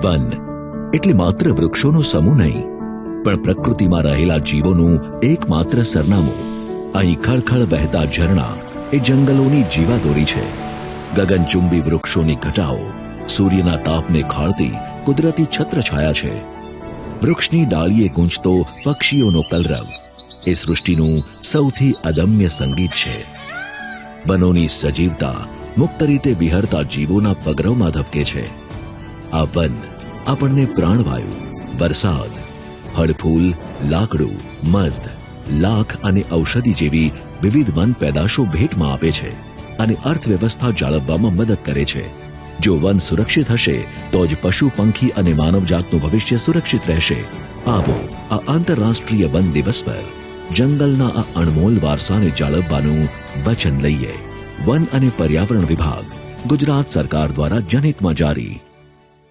One એટલે માત્ર વૃક્ષોનો સમૂહ નહીં, પણ પ્રકૃતિમાં રહેલા જીવોનું એકમાત્ર સરનામું. અહીં ખળખળ વહેતા ઝરણા એ જંગલોની જીવાદોરી છે. ગગનચુંબી વૃક્ષોની ઘટાઓ સૂર્યના તાપને ખાળતી કુદરતી છત્રછાયા છે. વૃક્ષની ડાળીએ ગૂંજતો પક્ષીઓનો કલરવ એ સૃષ્ટિનું સૌથી અદમ્ય સંગીત છે. વનોની સજીવતા મુક્ત રીતે વિહરતા જીવોના પગરવમાં ધબકે છે. આ વન આપણને પ્રાણવાયુ, વરસાદ, ફળફૂલ, લાકડું, મધ, લાખ અને ઔષધિ જેવી વિવિધ વન પેદાશો ભેટમાં આપે છે અને અર્થવ્યવસ્થા જાળવવામાં મદદ કરે છે. જો વન સુરક્ષિત હશે તો જ પશુ, પંખી અને માનવજાતનું ભવિષ્ય સુરક્ષિત રહેશે. આવો આ આંતરરાષ્ટ્રીય વન દિવસ પર જંગલના આ અણમોલ વારસાને જાળવવાનું વચન લઈએ. વન અને પર્યાવરણ વિભાગ, ગુજરાત સરકાર દ્વારા જનહિતમાં જારી.